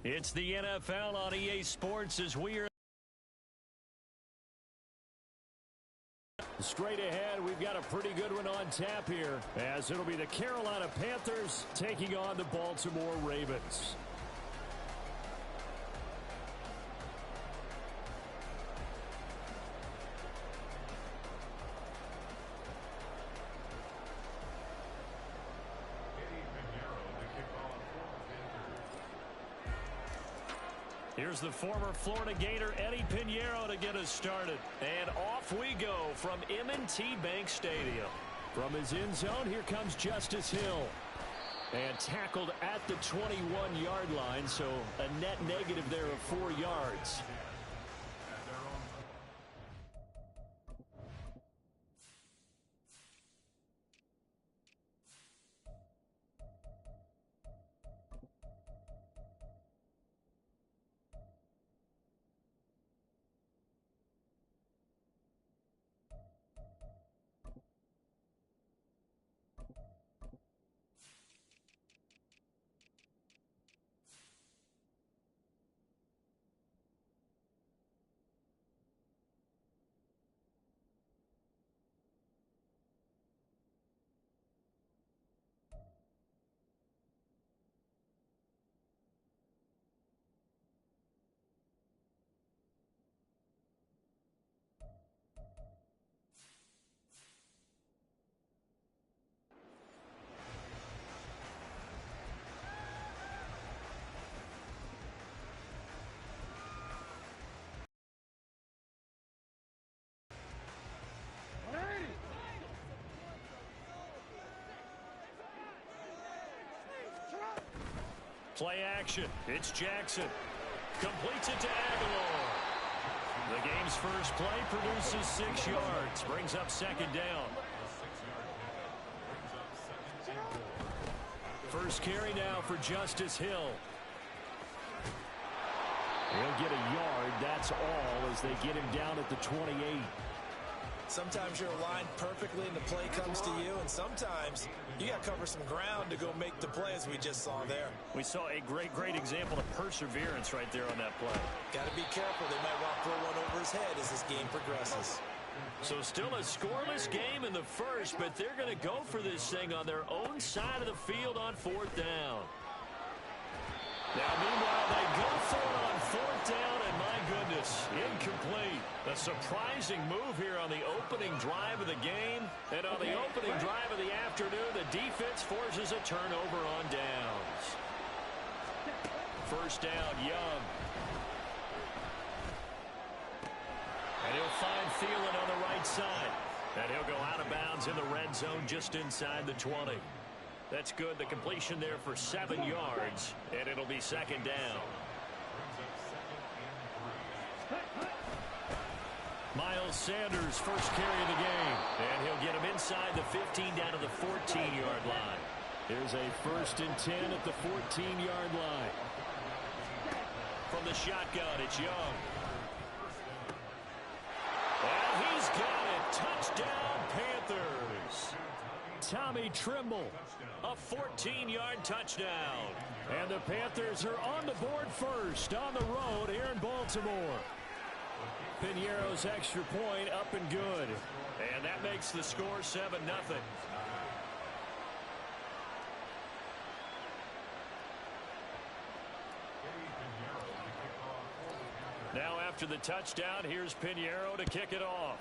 It's the NFL on EA Sports as we are. Straight ahead, we've got a pretty good one on tap here, as it'll be the Carolina Panthers taking on the Baltimore Ravens. Here's the former Florida Gator Eddie Pinheiro to get us started. And off we go from M&T Bank Stadium. From his end zone, here comes Justice Hill. And tackled at the 21-yard line, so a net negative there of 4 yards. Play action. It's Jackson. Completes it to Aguilar. The game's first play produces 6 yards. Brings up second down. First carry now for Justice Hill. He'll get a yard. That's all as they get him down at the 28. Sometimes you're aligned perfectly and the play comes to you, and sometimes you got to cover some ground to go make the play, as we just saw there. We saw a great example of perseverance right there on that play. Got to be careful. They might want to throw one over his head as this game progresses. So still a scoreless game in the first, but they're going to go for this thing on their own side of the field on 4th down. Now, meanwhile, they go for it on 4th down, and my goodness, incomplete. A surprising move here on the opening drive of the game. And on the opening drive of the afternoon, the defense forces a turnover on downs. First down, Young. And he'll find Thielen on the right side. And he'll go out of bounds in the red zone just inside the 20. That's good. The completion there for 7 yards, and it'll be second down. Miles Sanders, first carry of the game, and he'll get him inside the 15 down to the 14-yard line. Here's a 1st and 10 at the 14-yard line. From the shotgun, it's Young. And he's got it. Touchdown, Panthers. Tommy Trimble, a 14-yard touchdown. And the Panthers are on the board first on the road here in Baltimore. Pinheiro's extra point up and good. And that makes the score 7-0. Now after the touchdown, here's Pinheiro to kick it off.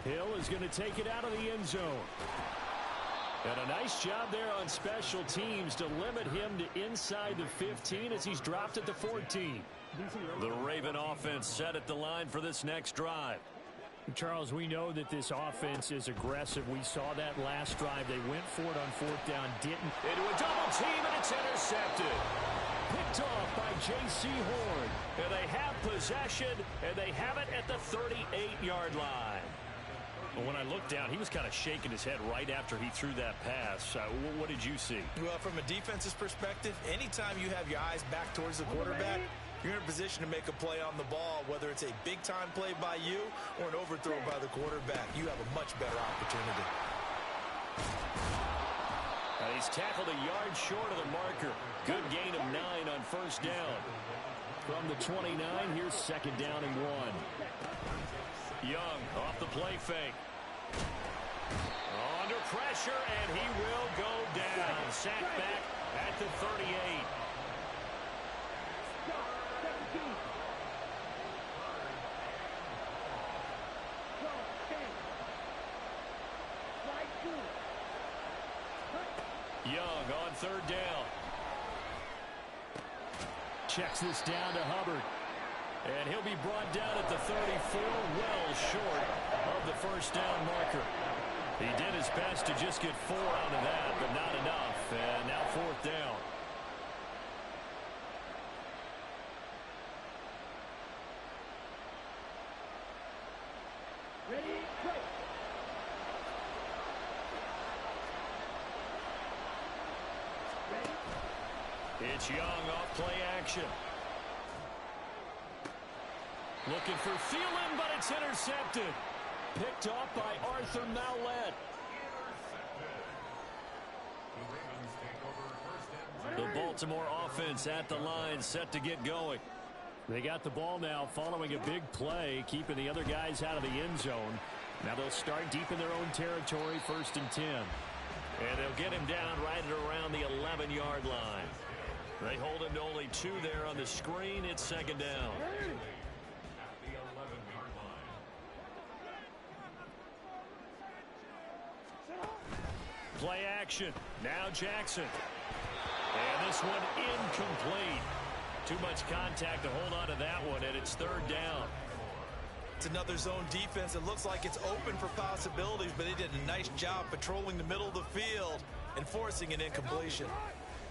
Hill is going to take it out of the end zone. And a nice job there on special teams to limit him to inside the 15 as he's dropped at the 14. The Raven offense set at the line for this next drive. Charles, we know that this offense is aggressive. We saw that last drive. They went for it on 4th down, didn't. Into a double team, and it's intercepted. Picked off by J.C. Horn. And they have possession, and they have it at the 38-yard line. But when I looked down, he was kind of shaking his head right after he threw that pass. What did you see? Well, from a defense's perspective, anytime you have your eyes back towards the quarterback, you're in a position to make a play on the ball, whether it's a big-time play by you or an overthrow by the quarterback. You have a much better opportunity. And he's tackled a yard short of the marker. Good gain of 9 on first down. From the 29, here's second down and 1. Young off the play fake. Under pressure, and he will go down. Sacked back at the 38. Young on third down. Checks this down to Hubbard. And he'll be brought down at the 34, well short of the first down marker. He did his best to just get 4 out of that, but not enough. And now fourth down. Ready, play. It's Young off play action. Looking for Thielen, but it's intercepted. Picked off by Arthur Maulet. The Baltimore offense at the line, set to get going. They got the ball now following a big play, keeping the other guys out of the end zone. Now they'll start deep in their own territory, 1st and 10. And they'll get him down right at around the 11-yard line. They hold him to only 2 there on the screen. It's second down. Play action. Now Jackson. And this one incomplete. Too much contact to hold on to that one, and it's third down. It's another zone defense. It looks like it's open for possibilities, but they did a nice job patrolling the middle of the field and forcing an incompletion.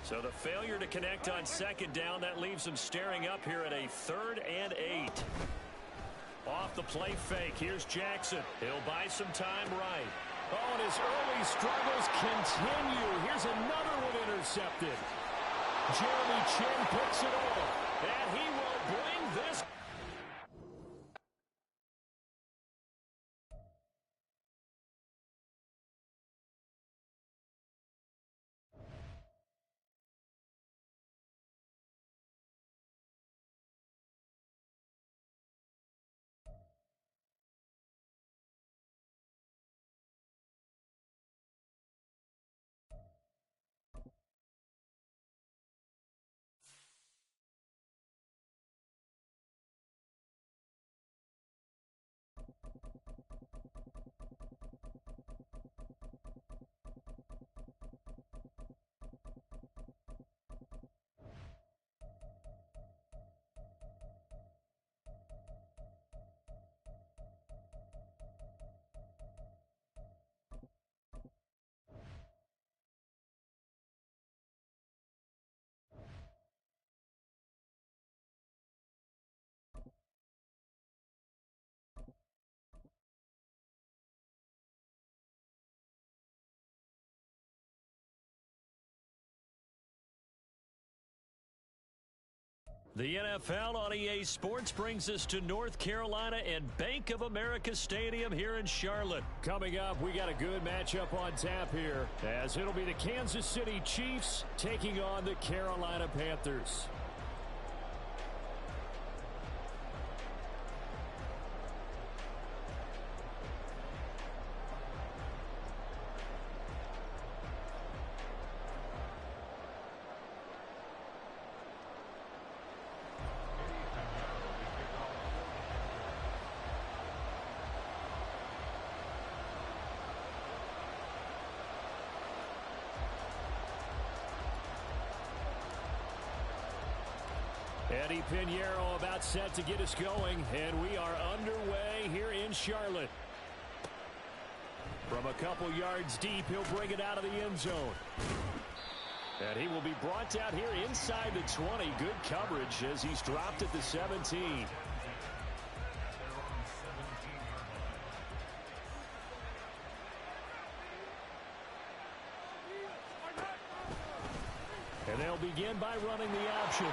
So the failure to connect on second down, that leaves them staring up here at a 3rd and 8. Off the play fake, here's Jackson. He'll buy some time right. Oh, and his early struggles continue. Here's another one intercepted. Jeremy Chin picks it off. And he will bring this. The NFL on EA Sports brings us to North Carolina and Bank of America Stadium here in Charlotte. Coming up, we got a good matchup on tap here, as it'll be the Kansas City Chiefs taking on the Carolina Panthers. Eddie Pinheiro about set to get us going, and we are underway here in Charlotte. From a couple yards deep, he'll bring it out of the end zone. And he will be brought down here inside the 20. Good coverage as he's dropped at the 17. And they'll begin by running the option.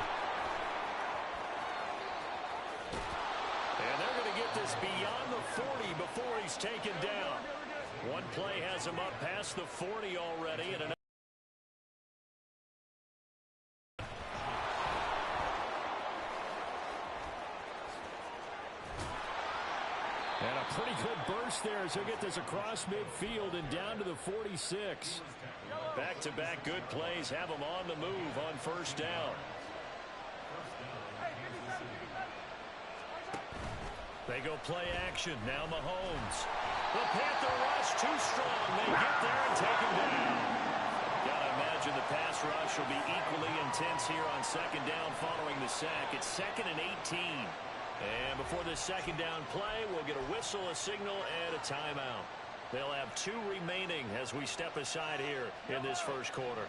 And they're going to get this beyond the 40 before he's taken down. One play has him up past the 40 already, and another. And a pretty good burst there as he'll get this across midfield and down to the 46. Back-to-back good plays have him on the move on first down. They go play action. Now Mahomes. The Panther rush too strong. They get there and take him down. Gotta imagine the pass rush will be equally intense here on second down following the sack. It's 2nd and 18. And before this second down play, we'll get a whistle, a signal, and a timeout. They'll have 2 remaining as we step aside here in this first quarter.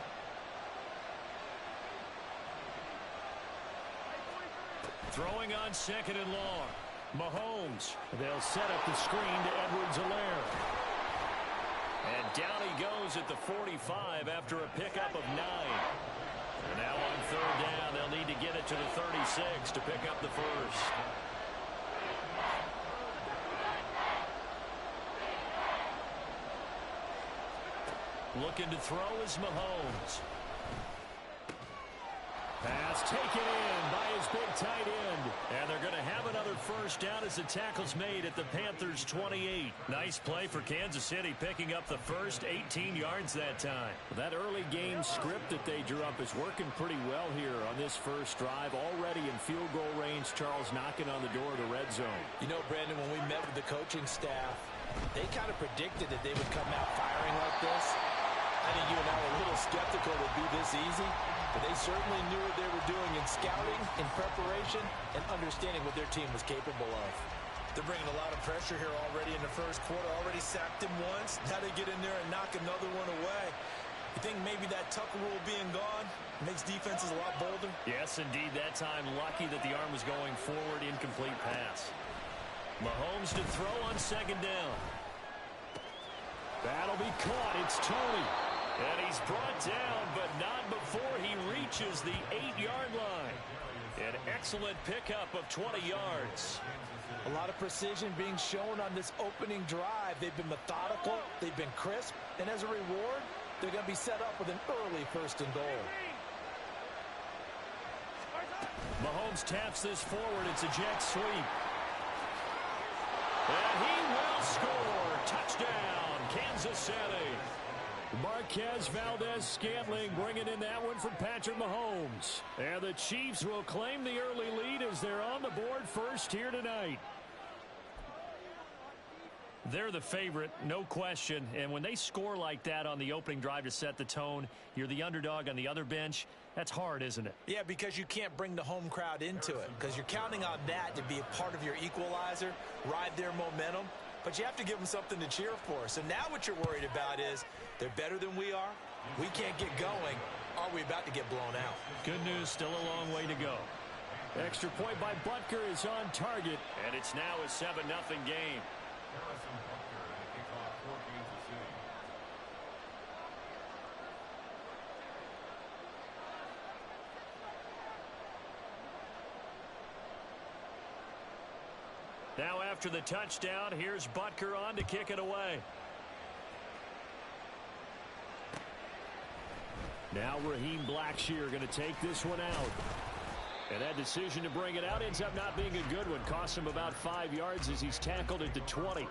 Throwing on 2nd and long. Mahomes. They'll set up the screen to Edwards-Helaire. And down he goes at the 45 after a pickup of 9. And now on 3rd down, they'll need to get it to the 36 to pick up the first. Looking to throw is Mahomes. Pass taken in by his big tight end. And they're going to have another first down as the tackle's made at the Panthers' 28. Nice play for Kansas City, picking up the first 18 yards that time. That early game script that they drew up is working pretty well here on this first drive. Already in field goal range, Charles knocking on the door of the red zone. You know, Brandon, when we met with the coaching staff, they kind of predicted that they would come out firing like this. I think you and I were a little skeptical it would be this easy, but they certainly knew what they were doing in scouting, in preparation, and understanding what their team was capable of. They're bringing a lot of pressure here already in the first quarter. Already sacked him once. Now they get in there and knock another one away. You think maybe that Tucker rule being gone makes defenses a lot bolder? Yes, indeed. That time, lucky that the arm was going forward. Incomplete pass. Mahomes to throw on 2nd down. That'll be caught. It's Tony. And he's brought down, but not before he reaches the 8-yard line. An excellent pickup of 20 yards. A lot of precision being shown on this opening drive. They've been methodical. They've been crisp. And as a reward, they're going to be set up with an early 1st and goal. Mahomes taps this forward. It's a jet sweep. And he will score. Touchdown, Kansas City. Marquez Valdez-Scantling bringing in that one for Patrick Mahomes. And the Chiefs will claim the early lead as they're on the board first here tonight. They're the favorite, no question. And when they score like that on the opening drive to set the tone, you're the underdog on the other bench. That's hard, isn't it? Yeah, because you can't bring the home crowd into it. Because you're counting on that to be a part of your equalizer, ride their momentum. But you have to give them something to cheer for. So now what you're worried about is they're better than we are. We can't get going. Are we about to get blown out? Good news, still a long way to go. Extra point by Butker is on target. And it's now a 7-0 game. Now after the touchdown, here's Butker on to kick it away. Now Raheem Blackshear going to take this one out. And that decision to bring it out ends up not being a good one. Costs him about 5 yards as he's tackled at the 20.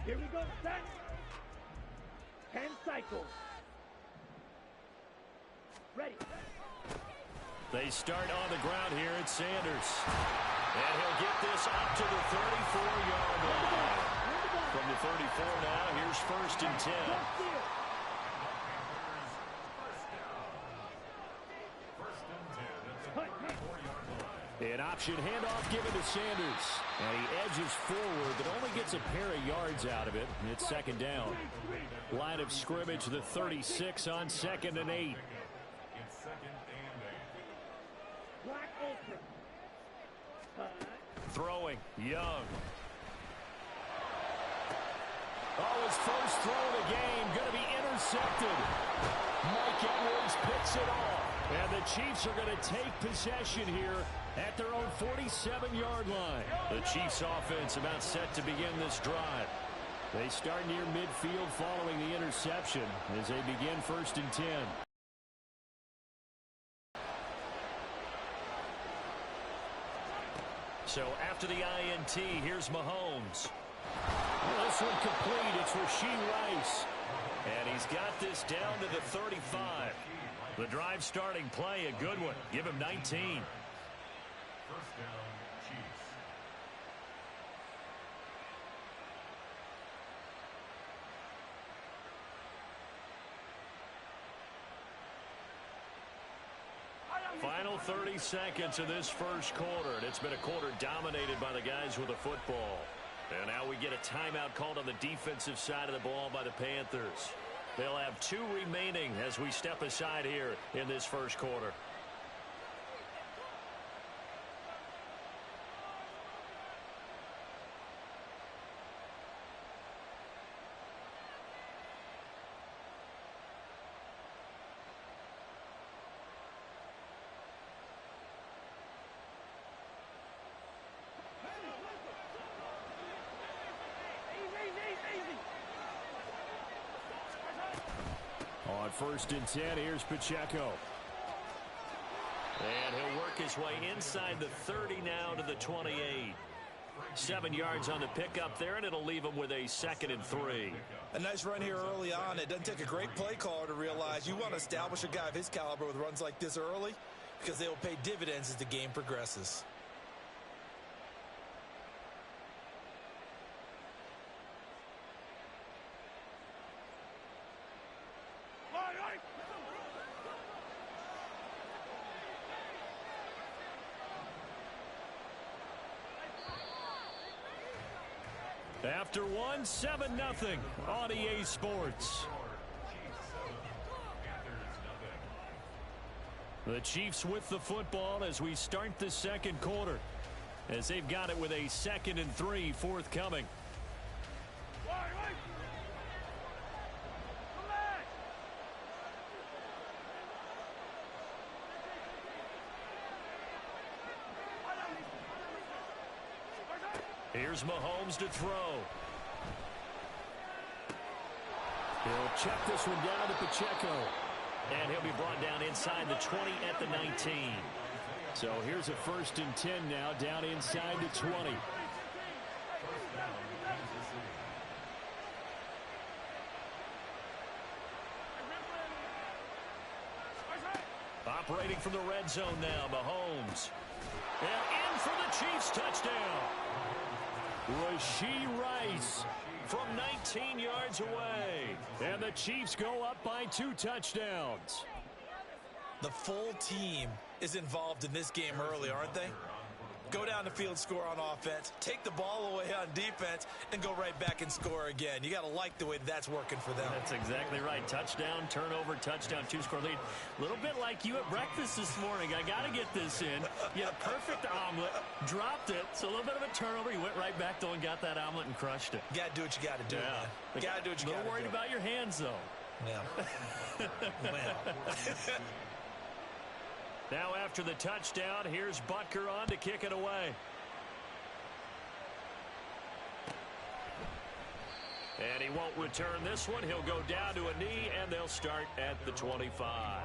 Here we go, set. 10 cycles. Ready. They start on the ground here at Sanders. And he'll get this up to the 34-yard line. From the 34 now, here's 1st and 10. An option handoff given to Sanders. And he edges forward, but only gets a pair of yards out of it. It's 2nd down. Line of scrimmage, the 36 on 2nd and 8. Throwing, Young. Oh, his first throw of the game going to be intercepted. Mike Edwards picks it off. And the Chiefs are going to take possession here at their own 47-yard line. The Chiefs offense about set to begin this drive. They start near midfield following the interception as they begin 1st and 10. So after the INT, here's Mahomes. This one complete. It's Rashee Rice. And he's got this down to the 35. The drive starting play, a good one. Give him 19. 1st down, Chiefs. Final 30 seconds of this first quarter, and it's been a quarter dominated by the guys with the football. And now we get a timeout called on the defensive side of the ball by the Panthers. They'll have 2 remaining as we step aside here in this first quarter. On 1st and 10, here's Pacheco. And he'll work his way inside the 30 now to the 28. 7 yards on the pickup there, and it'll leave him with a 2nd and 3. A nice run here early on. It doesn't take a great play caller to realize you want to establish a guy of his caliber with runs like this early because they will pay dividends as the game progresses. After 1, 7-0 on EA Sports. The Chiefs with the football as we start the second quarter, as they've got it with a 2nd and 3 forthcoming. Here's Mahomes to throw. He'll check this one down to Pacheco. And he'll be brought down inside the 20 at the 19. So here's a 1st and 10 now, down inside the 20. Operating from the red zone now, Mahomes. And in for the Chiefs touchdown. Rashee Rice from 19 yards away. And the Chiefs go up by 2 touchdowns. The full team is involved in this game early, aren't they? Go down the field, score on offense, take the ball away on defense, and go right back and score again. You got to like the way that's working for them. That's exactly right. Touchdown, turnover, touchdown, 2-score lead. A little bit like you at breakfast this morning. I got to get this in. You had a perfect omelet, dropped it, so a little bit of a turnover. You went right back, though, and got that omelet and crushed it. Got to do what you got to do, man. Got to do what you got to do. A little worried about your hands, though. Yeah. Well. Now after the touchdown, here's Butker on to kick it away. And he won't return this one. He'll go down to a knee, and they'll start at the 25.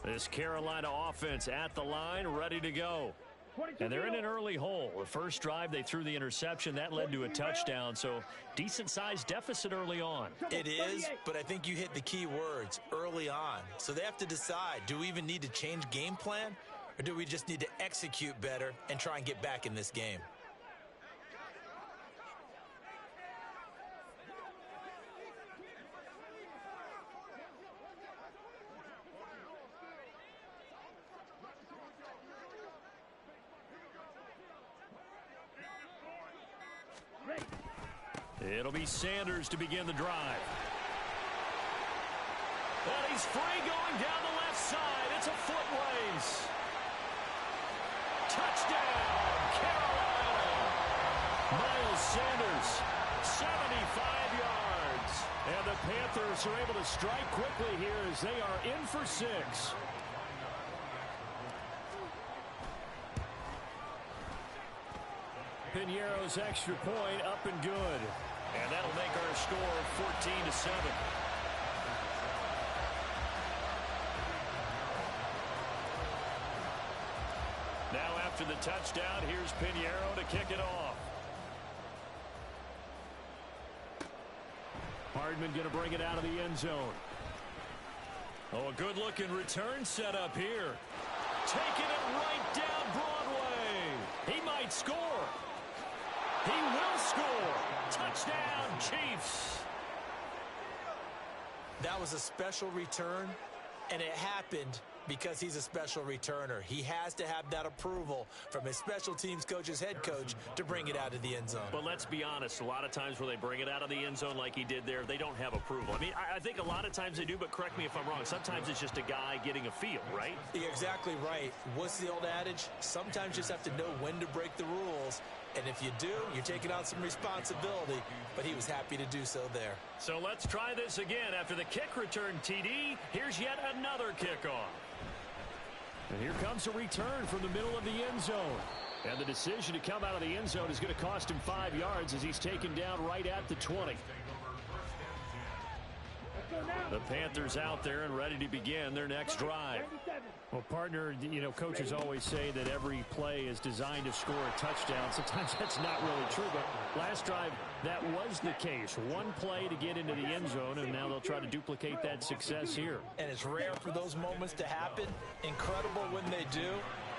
This Carolina offense at the line, ready to go. And they're in an early hole. The first drive, they threw the interception. That led to a touchdown, so decent-sized deficit early on. It is, but I think you hit the key words, early on. So they have to decide, do we even need to change game plan, or do we just need to execute better and try and get back in this game? It'll be Sanders to begin the drive. And he's free going down the left side. It's a foot race. Touchdown, Carolina. Miles Sanders, 75 yards. And the Panthers are able to strike quickly here as they are in for 6. Piñeiro's extra point up and good. And that'll make our score 14-7. Now after the touchdown, here's Piñeiro to kick it off. Hardman going to bring it out of the end zone. Oh, a good-looking return setup here. Taking it right down Broadway. He might score. He will score. Touchdown, Chiefs. That was a special return, and it happened because he's a special returner. He has to have that approval from his special teams coach's head coach to bring it out of the end zone. But let's be honest, a lot of times when they bring it out of the end zone like he did there, they don't have approval. I mean, I think a lot of times they do, but correct me if I'm wrong. Sometimes it's just a guy getting a feel, right? You're exactly right. What's the old adage? Sometimes you just have to know when to break the rules. And if you do, you're taking on some responsibility. But he was happy to do so there. So let's try this again. After the kick return, TD, here's yet another kickoff. And here comes a return from the middle of the end zone. And the decision to come out of the end zone is going to cost him 5 yards as he's taken down right at the 20. The Panthers out there and ready to begin their next drive. Well, partner, you know, coaches always say that every play is designed to score a touchdown. Sometimes that's not really true, but last drive, that was the case. One play to get into the end zone, and now they'll try to duplicate that success here. And it's rare for those moments to happen. Incredible when they do.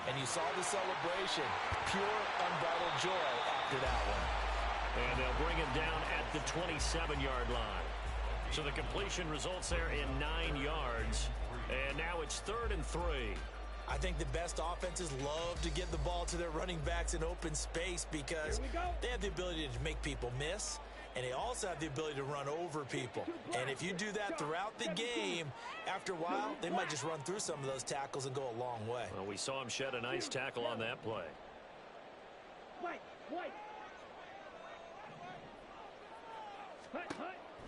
And you saw the celebration. Pure, unbridled joy after that one. And they'll bring him down at the 27-yard line. So the completion results there in 9 yards. And now it's 3rd and 3. I think the best offenses love to get the ball to their running backs in open space because they have the ability to make people miss, and they also have the ability to run over people. And if you do that throughout the game, after a while, they might just run through some of those tackles and go a long way. Well, we saw him shed a nice tackle on that play.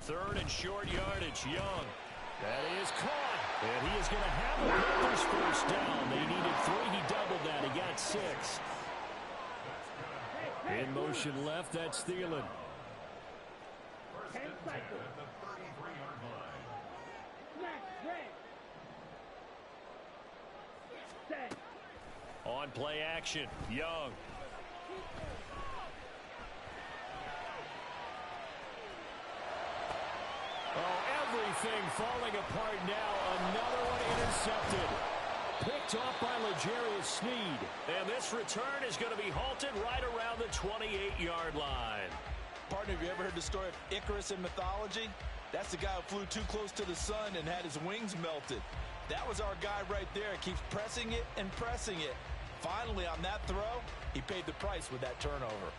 Third and short yardage, Young. That is caught. And he is going to have a Panthers first down. They needed 3. He doubled that. He got 6. In motion left, that's Thielen. On play action, Young. Oh, everything falling apart now. Another one intercepted. Picked off by L'Jarius Sneed. And this return is going to be halted right around the 28-yard line. Partner, have you ever heard the story of Icarus in mythology? That's the guy who flew too close to the sun and had his wings melted. That was our guy right there. Keeps pressing it and pressing it. Finally, on that throw, he paid the price with that turnover.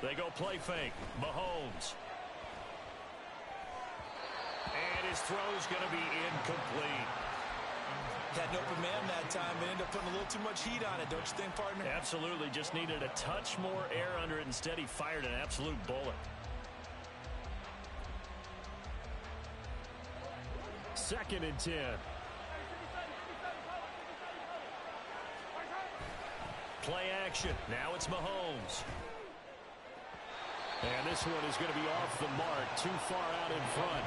They go play fake. Mahomes. And his throw's going to be incomplete. Had an open man that time and ended up putting a little too much heat on it, don't you think, partner? Absolutely. Just needed a touch more air under it. Instead, he fired an absolute bullet. 2nd and 10. Play action. Now it's Mahomes. And this one is going to be off the mark, too far out in front.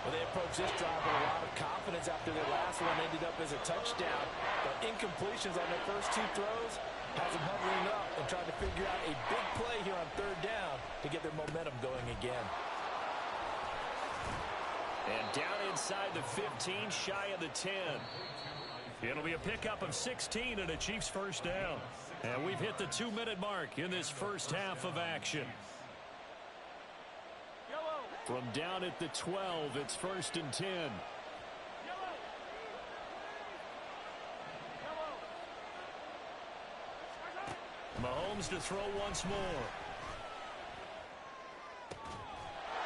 Well, they approached this drive with a lot of confidence after their last one ended up as a touchdown. But incompletions on their first two throws has them hovering up and trying to figure out a big play here on third down to get their momentum going again. And down inside the 15, shy of the 10. It'll be a pickup of 16 and a Chiefs first down. And we've hit the 2-minute mark in this first half of action. From down at the 12, it's 1st and 10. Mahomes to throw once more.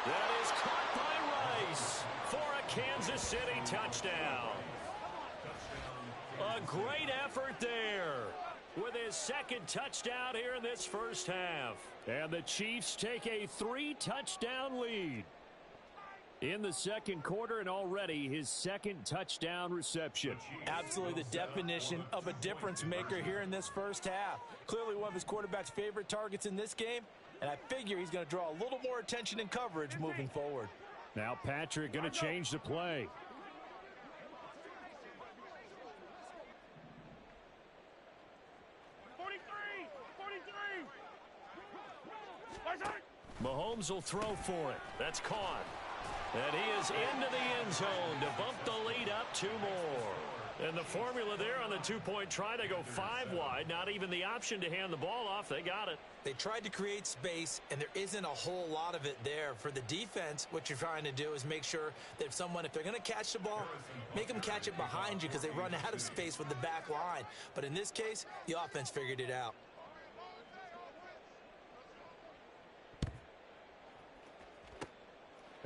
That is caught by Rice for a Kansas City touchdown. A great effort there with his second touchdown here in this first half. And the Chiefs take a 3-touchdown lead in the second quarter, and already his second touchdown reception. Absolutely the definition of a difference maker here in this first half. Clearly one of his quarterback's favorite targets in this game, and I figure he's going to draw a little more attention and coverage moving forward. Now Patrick going to change the play. Mahomes will throw for it. That's caught. And he is into the end zone to bump the lead up 2 more. And the formula there on the 2-point try, they go 5 wide. Not even the option to hand the ball off. They got it. They tried to create space, and there isn't a whole lot of it there. For the defense, what you're trying to do is make sure that if they're going to catch the ball, make them catch it behind you because they run out of space with the back line. But in this case, the offense figured it out.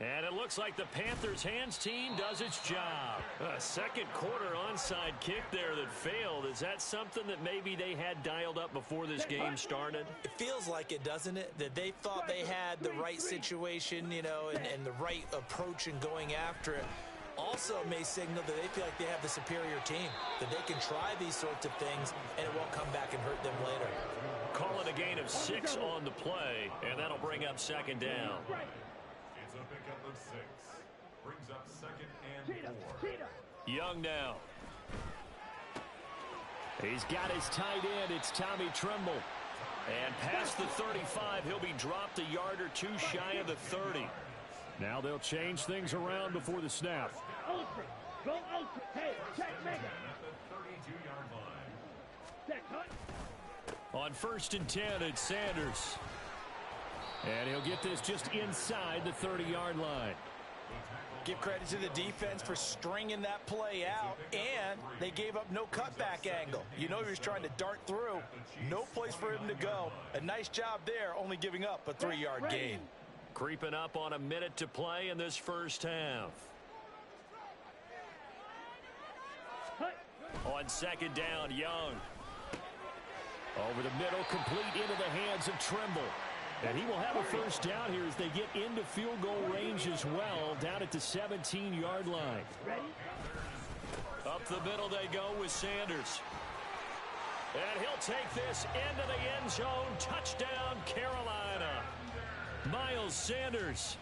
And it looks like the Panthers' hands team does its job. A second quarter onside kick there that failed. Is that something that maybe they had dialed up before this game started? It feels like it, doesn't it? That they thought they had the right situation, you know, and the right approach in going after it. Also may signal that they feel like they have the superior team, that they can try these sorts of things, and it won't come back and hurt them later. Call it a gain of 6 on the play, and that'll bring up second down. It's a pickup of 6. Brings up 2nd and 4. Young now. He's got his tight end. It's Tommy Tremble. And past the 35, he'll be dropped a yard or 2 shy of the 30. Now they'll change things around before the snap. Ultra. Go ultra. Hey, check mega. At the 32-yard line. Check cut. On 1st and 10, it's Sanders. And he'll get this just inside the 30-yard line. Give credit to the defense for stringing that play out, and they gave up no cutback angle. You know he was trying to dart through. No place for him to go. A nice job there, only giving up a 3-yard gain. Creeping up on a minute to play in this first half. On 2nd down, Young. Over the middle, complete into the hands of Tremble. And he will have a first down here as they get into field goal range as well, down at the 17-yard line. Up the middle they go with Sanders. And he'll take this into the end zone. Touchdown, Carolina. Miles Sanders.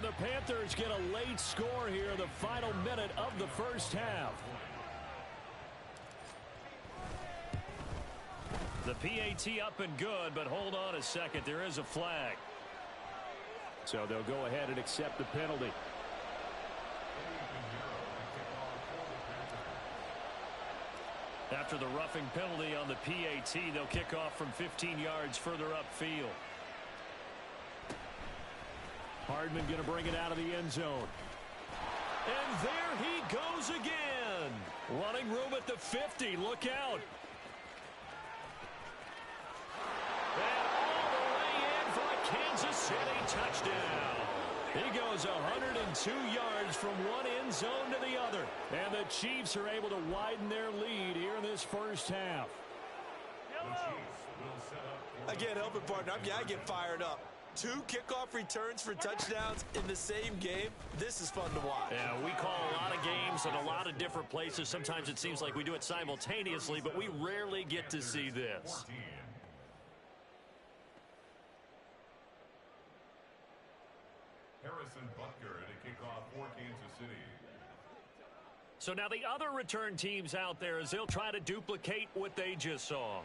The Panthers get a late score here in the final minute of the first half. The PAT up and good, but hold on a second. There is a flag. So they'll go ahead and accept the penalty. After the roughing penalty on the PAT, they'll kick off from 15 yards further upfield. Hardman going to bring it out of the end zone. And there he goes again. Running room at the 50. Look out. And all the way in for a Kansas City touchdown. He goes 102 yards from one end zone to the other. And the Chiefs are able to widen their lead here in this first half. I can't help it, partner. I get fired up. 2 kickoff returns for touchdowns in the same game. This is fun to watch. Yeah, we call a lot of games in a lot of different places. Sometimes it seems like we do it simultaneously, but we rarely get to see this. So now the other return teams out there as they'll try to duplicate what they just saw.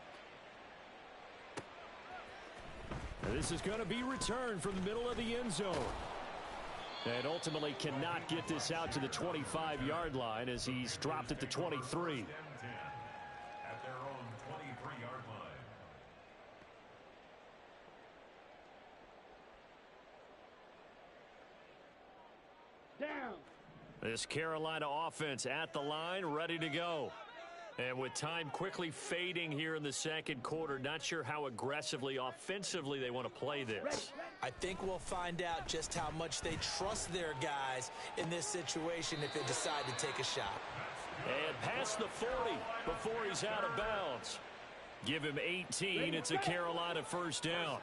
This is going to be returned from the middle of the end zone. And ultimately cannot get this out to the 25-yard line as he's dropped at the 23. At their own 23-yard line. Down. This Carolina offense at the line, ready to go. And with time quickly fading here in the second quarter, not sure how aggressively, offensively they want to play this. I think we'll find out just how much they trust their guys in this situation if they decide to take a shot. And past the 40 before he's out of bounds. Give him 18. It's a Carolina first down.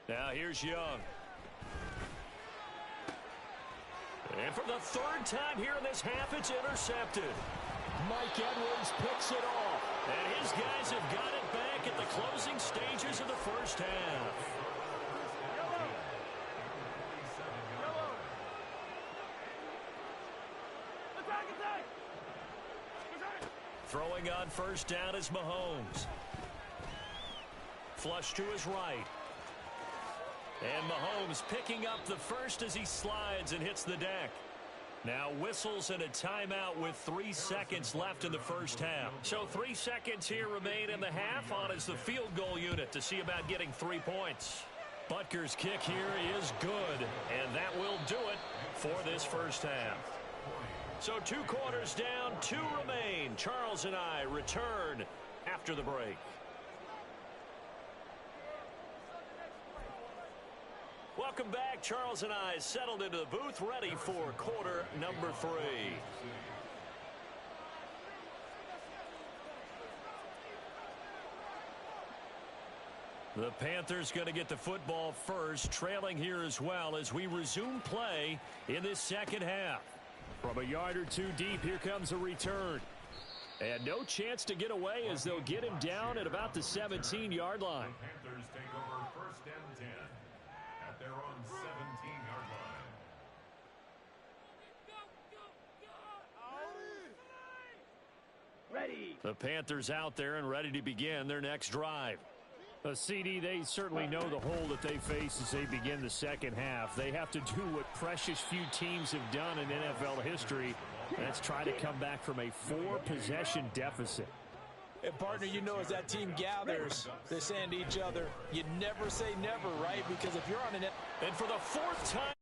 Now here's Young. And for the third time here in this half, it's intercepted. Mike Edwards picks it off. And his guys have got it back at the closing stages of the first half. Throwing on first down is Mahomes. Flush to his right. And Mahomes picking up the first as he slides and hits the deck. Now whistles and a timeout with 3 seconds left in the first half. So 3 seconds here remain in the half on as the field goal unit to see about getting 3 points. Butker's kick here is good, and that will do it for this first half. So 2 quarters down, 2 remain. Charles and I return after the break. Welcome back. Charles and I settled into the booth, ready for quarter number 3. The Panthers going to get the football first, trailing here as well as we resume play in this second half. From a yard or 2 deep, here comes a return. And no chance to get away as they'll get him down at about the 17-yard line. The Panthers take over first and 10 at their own 17-yard line. Ready. The Panthers out there and ready to begin their next drive. A CD, they certainly know the hole that they face as they begin the second half. They have to do what precious few teams have done in NFL history. That's try to come back from a 4-possession deficit. And, partner, you know, as that team gathers, they're saying to each other, you never say never, right? Because if you're on an... And for the 4th time...